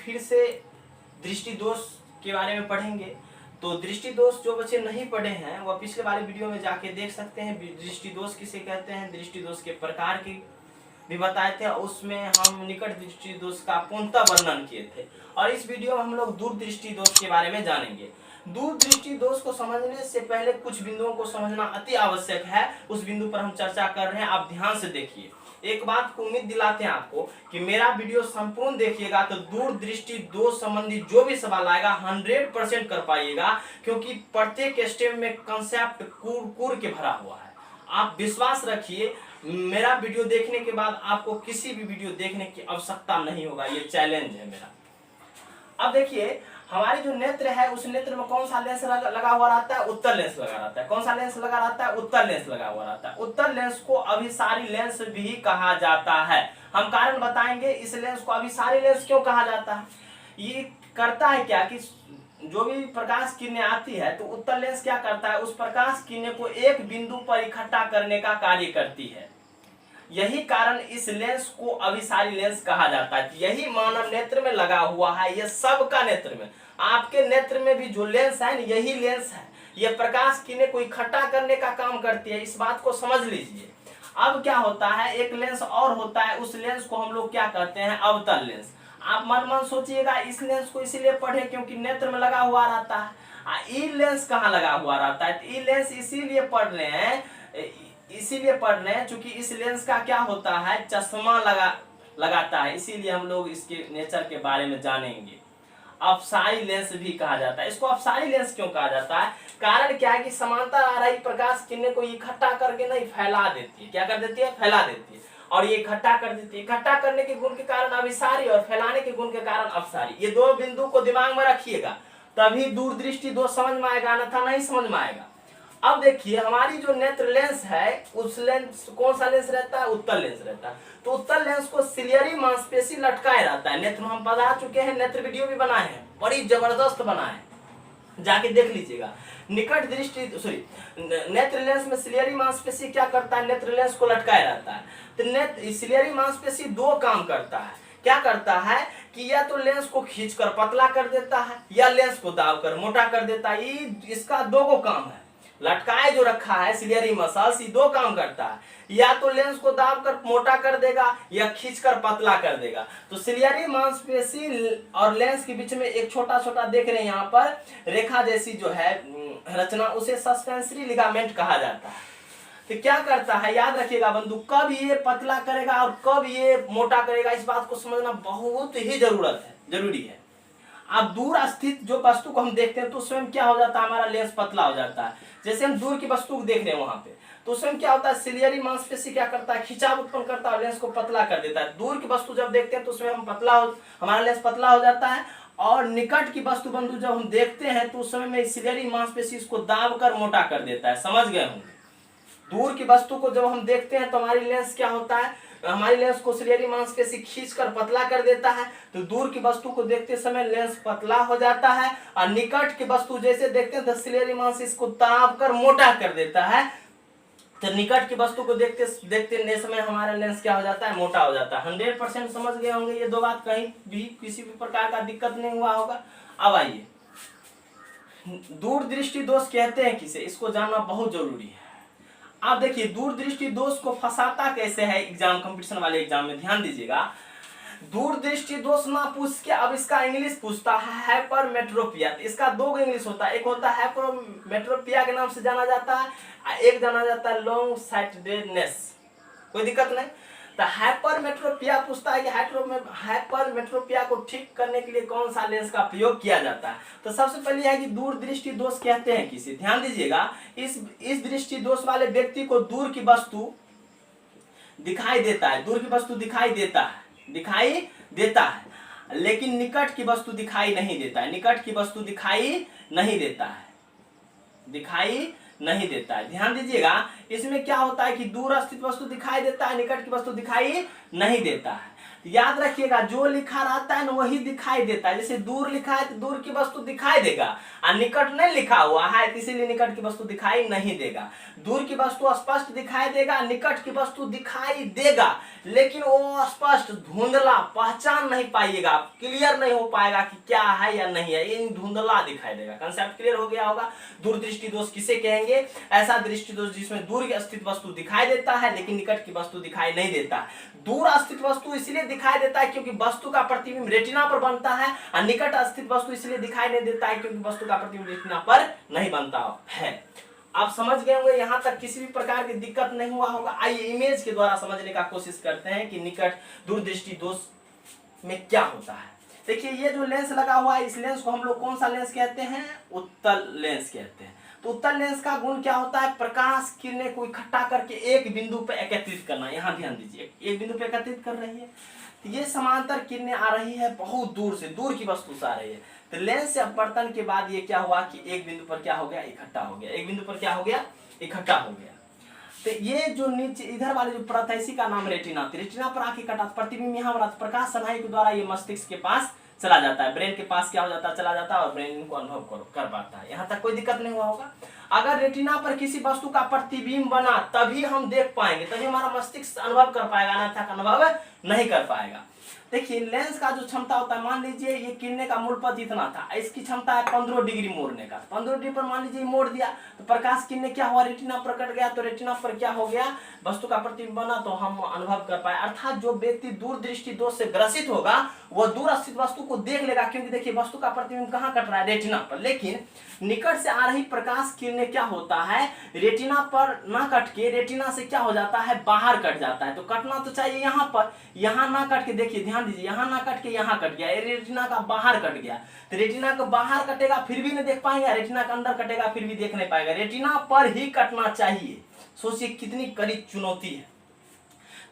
फिर से दृष्टि दोष के बारे में पढ़ेंगे। तो दृष्टि दोष जो बच्चे नहीं पढ़े हैं वह पिछले वाले वीडियो में जाके देख सकते हैं। दृष्टि दोष किसे कहते हैं, दृष्टि दोष के प्रकार की भी बताए थे, उसमें हम निकट दृष्टि दोष का पूर्णतः वर्णन किए थे। और इस वीडियो में हम लोग दूरदृष्टि दोष के बारे में जानेंगे। दूरदृष्टि दोष को समझने से पहले कुछ बिंदुओं को समझना अति आवश्यक है, उस बिंदु पर हम चर्चा कर रहे हैं, आप ध्यान से देखिए। एक बात को उम्मीद दिलाते हैं आपको कि मेरा वीडियो संपूर्ण देखिएगा तो दूरदृष्टि दोष संबंधी जो भी सवाल आएगा 100% कर पाइएगा, क्योंकि प्रत्येक स्टेप में कंसेप्ट कूर के भरा हुआ है। आप विश्वास रखिए, मेरा वीडियो देखने के बाद आपको किसी भी वीडियो देखने की आवश्यकता नहीं होगा, ये चैलेंज है मेरा। अब देखिए, हमारी जो नेत्र है उस नेत्र में कौन सा लेंस लगा हुआ रहता है, उत्तर लेंस लगा रहता है। कौन सा लेंस लगा रहता है, उत्तर लेंस लगा हुआ रहता है। उत्तर लेंस को अभिसारी लेंस भी कहा जाता है। हम कारण बताएंगे इस लेंस को अभिसारी लेंस क्यों कहा जाता है। ये करता है क्या कि जो भी प्रकाश किरणें आती है तो उत्तर लेंस क्या करता है, उस प्रकाश किरणें को एक बिंदु पर इकट्ठा करने का कार्य करती है। यही कारण इस लेंस को अभिसारी लेंस कहा जाता है। यही मानव नेत्र में लगा हुआ है, ये सबका नेत्र में, आपके नेत्र में भी जो लेंस है यही लेंस है। ये प्रकाश किरणें को इकट्ठा करने का काम करती है, इस बात को समझ लीजिए। अब क्या होता है, एक लेंस और होता है, उस लेंस को हम लोग क्या कहते हैं, अवतल लेंस। आप मन सोचिएगा, इस लेंस को इसीलिए पढ़े क्योंकि नेत्र में लगा हुआ रहता है। ई लेंस कहाँ लगा हुआ रहता है, ई लेंस इसीलिए पढ़ रहे हैं चूंकि इस लेंस का क्या होता है, चश्मा लगाता है, इसीलिए हम लोग इसके नेचर के बारे में जानेंगे। अपसारी लेंस भी कहा जाता है। इसको अपसारी लेंस क्यों कहा जाता है, कारण क्या है कि समांतर आ रही प्रकाश किरणें को इकट्ठा करके नहीं फैला देती है। क्या कर देती है, फैला देती है, और ये इकट्ठा कर देती है। इकट्ठा करने के गुण के कारण अभिसारी और फैलाने के गुण के कारण अपसारी। ये दो बिंदु को दिमाग में रखिएगा, तभी दूरदृष्टि दोष समझ में आएगा, अन्यथा नहीं समझ में आएगा। अब देखिए, हमारी जो नेत्र लेंस है उस लेंस कौन सा लेंस रहता है, उत्तर लेंस रहता है। तो उत्तर लेंस को सिलियरी मांसपेशी लटकाए रहता है। नेत्र में हम पढ़ा चुके हैं, नेत्र वीडियो भी बनाए हैं, बड़ी जबरदस्त बनाए हैं, जाके देख लीजिएगा। निकट दृष्टि नेत्र लेंस में सिलियरी मांसपेशी क्या करता है, नेत्र लेंस को लटकाए रहता है। तो सिलियरी मांसपेशी दो काम करता है। क्या करता है कि या तो लेंस को खींचकर पतला कर देता है या लेंस को दाबकर मोटा कर देता है। इसका दो को काम है। लटकाए जो रखा है सिलियरी मसल्स, ये दो काम करता है, या तो लेंस को दाबकर मोटा कर देगा या खींचकर पतला कर देगा। तो सिलियरी मांसपेशी और लेंस के बीच में एक छोटा छोटा देख रहे हैं यहाँ पर रेखा जैसी जो है रचना, उसे सस्पेंसरी लिगामेंट कहा जाता है। तो क्या करता है, याद रखिएगा बंधु, कब ये पतला करेगा और कब ये मोटा करेगा, इस बात को समझना बहुत ही जरूरी है। अब दूर स्थित जो वस्तु को हम देखते हैं तो स्वयं क्या हो जाता है, हमारा लेंस पतला हो जाता है। जैसे हम दूर की वस्तु को देख रहे हैं वहां पे, तो स्वयं क्या होता है, सिलियरी मांसपेशी क्या करता है, खिंचाव उत्पन्न करता है, लेंस को पतला कर देता है। दूर की वस्तु जब देखते हैं तो स्वयं हमारा लेंस पतला हो जाता है। और निकट की वस्तु बंधु जब हम देखते हैं तो उस समय में सिलियरी मांसपेशी इसको दाबकर मोटा कर देता है। समझ गए होंगे। दूर की वस्तु को जब हम देखते हैं तो हमारी लेंस क्या होता है, हमारी लेंस को सिलियरी मांसपेशी खींचकर पतला कर देता है। तो दूर की वस्तु को देखते समय लेंस पतला हो जाता है, और निकट की वस्तु जैसे देखते हैं तो सिलियरी मांसपेशी इसको दाबकर मोटा कर देता है। तो निकट की वस्तु को देखते समय हमारा लेंस क्या हो जाता है, मोटा हो जाता है। 100% समझ गए होंगे, ये दो बात कहीं भी किसी भी प्रकार का दिक्कत नहीं हुआ होगा। अब आइए, दूरदृष्टि दोष कहते हैं किसे, इसको जानना बहुत जरूरी है। आप देखिए, दूरदृष्टि दोष को फंसाता कैसे है एग्जाम, कंपटीशन वाले एग्जाम में ध्यान दीजिएगा। दूरदृष्टि दोष ना पूछ के अब इसका इंग्लिश पूछता है, हाइपरमेट्रोपिया। इसका दो इंग्लिश होता है, एक होता है हाइपरमेट्रोपिया के नाम से जाना जाता है, एक जाना जाता है लॉन्ग साइटेडनेस। कोई दिक्कत नहीं। तो हाइपरमेट्रोपिया पूछता है कि हाइपरमेट्रोपिया को ठीक करने के लिए कौन सा लेंस का प्रयोग किया जाता है। तो सबसे पहले है कि दूरदृष्टि दोष कहते हैं किसे, ध्यान दीजिएगा। इस दृष्टि दोष वाले व्यक्ति को दूर की वस्तु दिखाई देता है, दूर की वस्तु दिखाई देता है, लेकिन निकट की वस्तु दिखाई नहीं देता है, निकट की वस्तु दिखाई नहीं देता है। ध्यान दीजिएगा, इसमें क्या होता है कि दूर स्थित वस्तु दिखाई देता है, निकट की वस्तु दिखाई नहीं देता है। याद रखिएगा, जो लिखा रहता है ना वही दिखाई देता है। जैसे दूर लिखा है तो दूर की वस्तु दिखाई देगा, और निकट नहीं लिखा हुआ है इसीलिए निकट की वस्तु दिखाई नहीं देगा। दूर की वस्तु स्पष्ट दिखाई देगा, निकट की वस्तु दिखाई देगा, लेकिन वो स्पष्ट धुंधला पहचान नहीं पाइएगा, क्लियर नहीं हो पाएगा कि क्या है या नहीं है, ये धुंधला दिखाई देगा। कंसेप्ट क्लियर हो गया होगा। दूरदृष्टि दोष किसे कहेंगे? ऐसा दृष्टि दोष जिसमें दूर की स्थित वस्तु दिखाई देता है लेकिन निकट की वस्तु दिखाई नहीं देता। दूर स्थित वस्तु इसलिए दिखाई देता है क्योंकि वस्तु का प्रतिबिंब रेटिना पर बनता है, और निकट स्थित वस्तु इसलिए दिखाई नहीं देता है क्योंकि वस्तु का प्रतिबिंब रेटिना पर नहीं बनता है। आप समझ गए होंगे, यहाँ तक किसी भी प्रकार की दिक्कत नहीं हुआ होगा। आइए इमेज के द्वारा समझने का कोशिश करते हैं कि निकट दूरदृष्टि दोष में क्या होता है। देखिए ये जो लेंस लगा हुआ है इस लेंस को हम लोग कौन सा लेंस कहते हैं? उत्तल लेंस कहते हैं। तो उत्तल लेंस का गुण क्या होता है? प्रकाश किरणें को इकट्ठा करके एक बिंदु पर एकत्रित करना। यहाँ ध्यान दीजिए, एक बिंदु पर एकत्रित कर रही है, तो ये समांतर किरणें आ रही है बहुत दूर से, दूर की वस्तु से आ रही है। तो लेंस से अपवर्तन के बाद ये क्या हुआ कि एक बिंदु पर क्या हो गया? इकट्ठा हो गया। एक बिंदु पर क्या हो गया? इकट्ठा हो गया। तो ये जो नीचे इधर वाले जो परत है इसी का नाम रेटिना। रेटिना पर आके कटा, प्रतिबिंब यहाँ बना, प्रकाश सनहाई के द्वारा ये मस्तिष्क के पास चला जाता है, ब्रेन के पास क्या हो जाता है? चला जाता है, और ब्रेन इनको अनुभव कर पाता है। यहाँ तक कोई दिक्कत नहीं हुआ होगा। अगर रेटिना पर किसी वस्तु का प्रतिबिंब बना तभी हम देख पाएंगे, तभी हमारा मस्तिष्क अनुभव कर पाएगा, अन्यथा अनुभव नहीं कर पाएगा। देखिए लेंस का जो क्षमता होता है, मान लीजिए ये किरणें का मूल पथ इतना था, इसकी क्षमता है 15 डिग्री मोड़ने का। 15 डिग्री पर मान लीजिए मोड़ दिया तो प्रकाश किरणें क्या हुआ? रेटिना पर कट गया, तो रेटिना पर क्या हो गया? वस्तु का प्रतिबिंब बना, तो हम अनुभव कर पाए। अर्थात जो व्यक्ति दूरदृष्टि दोष से ग्रसित होगा वह दूर स्थित वस्तु को देख लेगा, क्योंकि देखिए वस्तु का प्रतिबिंब कहाँ कट रहा है? रेटिना पर। लेकिन निकट से आ रही प्रकाश किरणें क्या होता है? रेटिना पर ना कट के रेटिना से क्या हो जाता है? बाहर कट जाता है। तो कटना तो चाहिए यहाँ पर, यहाँ ना कट के, देखिए ध्यान दीजिए, यहाँ ना कट के यहाँ कट गया, रेटिना का बाहर कट गया। तो रेटिना का बाहर कटेगा फिर भी नहीं देख पाएंगे, रेटिना का अंदर कटेगा फिर भी देख नहीं पाएगा। रेटिना पर ही कटना चाहिए। सोचिए कितनी कड़ी चुनौती है।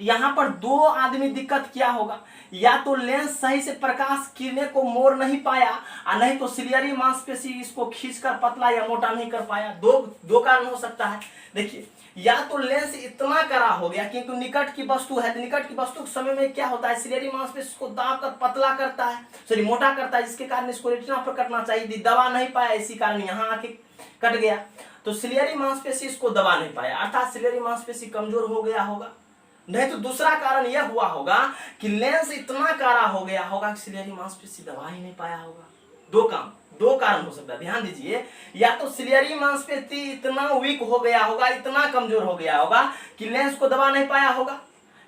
यहाँ पर दो आदमी दिक्कत क्या होगा? या तो लेंस सही से प्रकाश किरणें को मोड़ नहीं पाया, और नहीं तो सिलियरी मांसपेशी इसको खींचकर पतला या मोटा नहीं कर पाया। दो कारण हो सकता है। देखिए या तो लेंस इतना कड़ा हो गया क्योंकि निकट की वस्तु है, तो निकट की वस्तु के समय में क्या होता है? सिलियरी मांसपेशी इसको दाब कर पतला करता है, सॉरी मोटा करता है, जिसके कारण इसको रेटिना पर कटना चाहिए, दबा नहीं पाया, इसी कारण यहाँ आके कट गया। तो सिलियरी मांसपेशी इसको दबा नहीं पाया, अर्थात सिलियरी मांसपेशी कमजोर हो गया होगा। नहीं तो दूसरा कारण यह हुआ होगा कि लेंस इतना काड़ा हो गया होगा कि सिलियरी मांसपेशी दबा ही नहीं पाया होगा। दो कारण हो सकता है, ध्यान दीजिए। या तो सिलियरी मांसपेशी इतना वीक हो गया होगा, इतना कमजोर हो गया होगा कि लेंस को दबा नहीं पाया होगा,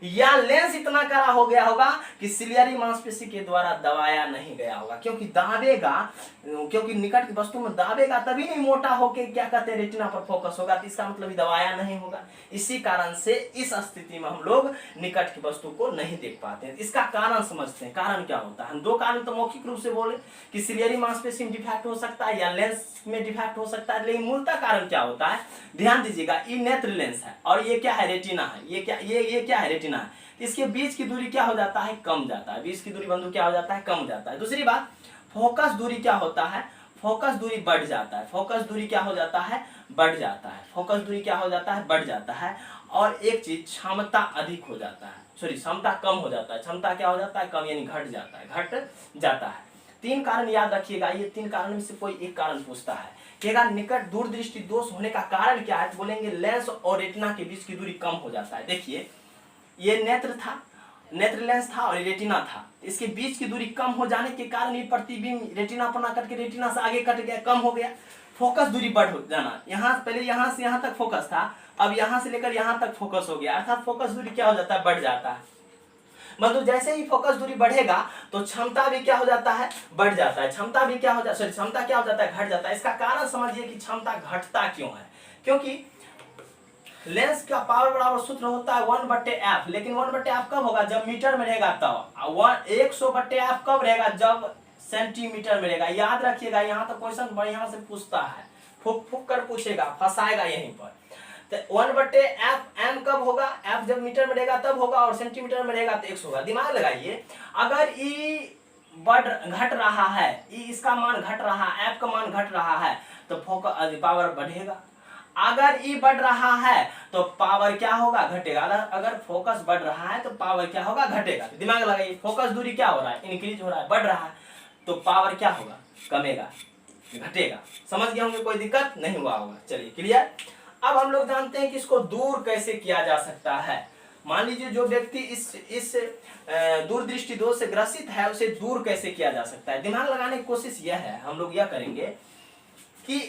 या लेंस इतना कड़ा हो गया होगा कि सिलियरी मांसपेशी के द्वारा दबाया नहीं गया होगा। क्योंकि दाबेगा, क्योंकि निकट की वस्तु में दाबेगा तभी नहीं मोटा होके क्या कहते हैं? रेटिना पर फोकस होगा, तो इसका मतलब दबाया नहीं होगा। इसी कारण से इस स्थिति में हम लोग निकट की वस्तु को नहीं देख पाते हैं। इसका कारण समझते हैं, कारण क्या होता है? हम दो कारण तो मौखिक रूप से बोले कि सिलियरी मांसपेशी में डिफेक्ट हो सकता है या लेंस में डिफेक्ट हो सकता है, लेकिन मूलतः कारण क्या होता है? ध्यान दीजिएगा, ये नेत्र लेंस है और ये क्या है? रेटिना है। ये क्या है? रेटिना है। इसके बीच की दूरी क्या हो जाता है? कम जाता है। बीच की दूरी बंधु क्या हो जाता है? कम जाता है। दूसरी बात, फोकस दूरी क्या होता है? फोकस दूरी बढ़ जाता है। फोकस दूरी क्या हो जाता है? बढ़ जाता है। फोकस दूरी क्या हो जाता है? बढ़ जाता है। और एक चीज, क्षमता अधिक हो जाता है, सॉरी क्षमता कम हो जाता है। क्षमता क्या हो जाता है? कम, यानी घट जाता है, घट जाता है। तीन कारण याद रखिएगा, ये तीन कारण में से कोई एक कारण पूछता है कि निकट दूरदृष्टि दोष होने का कारण क्या है, तो बोलेंगे लेंस और रेटिना के बीच की दूरी कम हो जाता है। देखिए ये नेत्र था, नेत्र लेंस था और रेटिना था, इसके बीच की दूरी कम हो जाने के कारण ये प्रतिबिंब रेटिना पर ना कट के रेटिना से आगे कट गया, कम हो गया। फोकस दूरी बढ़ जाना, यहाँ पहले यहाँ से यहाँ तक फोकस था, अब यहाँ से लेकर यहाँ तक फोकस हो गया, अर्थात फोकस दूरी क्या हो जाता है? बढ़ जाता है। मतलब जैसे ही फोकस दूरी बढ़ेगा तो क्षमता भी क्या हो जाता है? बढ़ जाता है। क्षमता भी क्या हो जाता है? क्षमता क्या हो जाता है? घट जाता है। इसका कारण समझिए कि क्षमता घटता क्यों है। क्योंकि लेंस का पावर बराबर सूत्र होता है 1/f, लेकिन 1/f कब होगा? जब मीटर में रहेगा तब। 100/f कब रहेगा? जब सेंटीमीटर में रहेगा। याद रखिएगा, यहाँ तो क्वेश्चन बढ़िया से पूछता है, फूक फूक कर पूछेगा, फंसाएगा यहीं पर। तो 1/f m कब होगा? f जब मीटर में रहेगा तब होगा, और सेंटीमीटर में रहेगा तो 100 होगा। दिमाग लगाइए, अगर e घट रहा है, e इसका मान घट रहा है, f का मान घट रहा है, तो फोकस पावर बढ़ेगा। अगर ई बढ़ रहा है तो पावर क्या होगा? घटेगा। अगर फोकस बढ़ रहा है तो पावर क्या होगा? घटेगा। तो दिमाग लगाइए, फोकस दूरी क्या हो रहा है? इंक्रीज हो रहा है, बढ़ रहा है, तो पावर क्या होगा? कमेगा। घटेगा। समझ गए होंगे, कोई दिक्कत नहीं हुआ होगा। चलिए क्लियर। अब हम लोग जानते हैं कि इसको दूर कैसे किया जा सकता है। मान लीजिए जो व्यक्ति इस दूरदृष्टि दोष से ग्रसित है, उसे दूर कैसे किया जा सकता है। दिमाग लगाने की कोशिश यह है, हम लोग यह करेंगे कि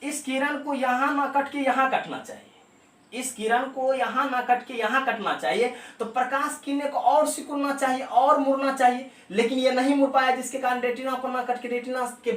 इस किरण को यहाँ ना कट के यहाँ कटना चाहिए, इस किरण को यहाँ ना कट के यहाँ कटना चाहिए, तो प्रकाश किरणें को और सिकुड़ना चाहिए और मुड़ना चाहिए, लेकिन ये नहीं मुड़ पाया, जिसके कारण रेटिना को ना कट के रेटिना के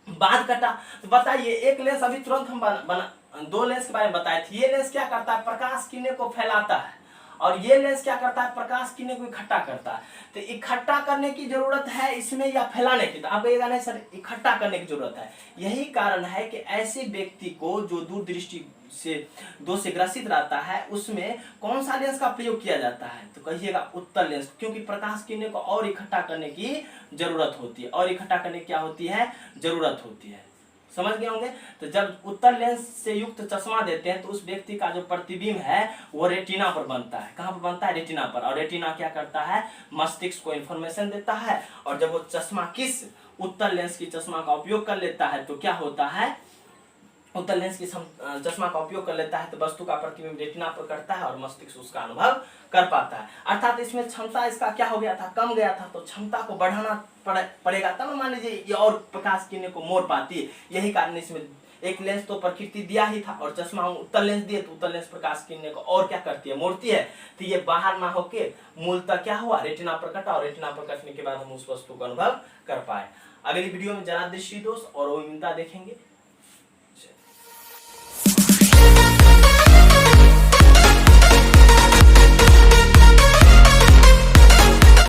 बाद कटा। तो बताइए, एक लेंस अभी तुरंत हम दो लेंस के बारे में बताए थे। ये लेंस क्या करता है, प्रकाश किरणें को फैलाता है, और ये लेंस क्या करता है, प्रकाश किरणें को इकट्ठा करता है। तो इकट्ठा करने की जरूरत है इसमें या फैलाने की, तो आप कहिएगा नहीं सर इकट्ठा करने की जरूरत है। यही कारण है कि ऐसे व्यक्ति को जो दूरदृष्टि से दोष से ग्रसित रहता है, उसमें कौन सा लेंस का प्रयोग किया जाता है, तो कहिएगा उत्तल लेंस, क्योंकि प्रकाश किरणें को और इकट्ठा करने की जरूरत होती है, और इकट्ठा करने की क्या होती है, जरूरत होती है। समझ गए होंगे। तो जब उत्तल लेंस से युक्त चश्मा देते हैं, तो उस व्यक्ति का जो प्रतिबिंब है वो रेटिना पर बनता है। कहाँ पर बनता है, रेटिना पर। और रेटिना क्या करता है, मस्तिष्क को इन्फॉर्मेशन देता है, और जब वो चश्मा किस उत्तल लेंस की चश्मा का उपयोग कर लेता है, तो क्या होता है, उत्तल लेंस की चश्मा का उपयोग कर लेता है, तो वस्तु का प्रतिबिंब रेटिना पर करता है और मस्तिष्क उसका अनुभव कर पाता है। अर्थात इसमें क्षमता इसका क्या हो गया था, कम गया था, तो क्षमता को बढ़ाना पड़ेगा, तब मान लीजिए ये और प्रकाश किरणें को मोड़ पाती है। यही कारण इसमें एक लेंस तो प्रकृति दिया ही था, और चश्मा उत्तल लेंस दिए, तो उत्तल लेंस प्रकाश किरणें को और क्या करती है, मोड़ती है। तो ये बाहर ना होके मूलतः क्या हुआ, रेटिना पर कटा, और रेटिना पर कटने के बाद हम उस वस्तु को अनुभव कर पाए। अगली वीडियो में जरा दृष्टि दोष और अविमलता देखेंगे।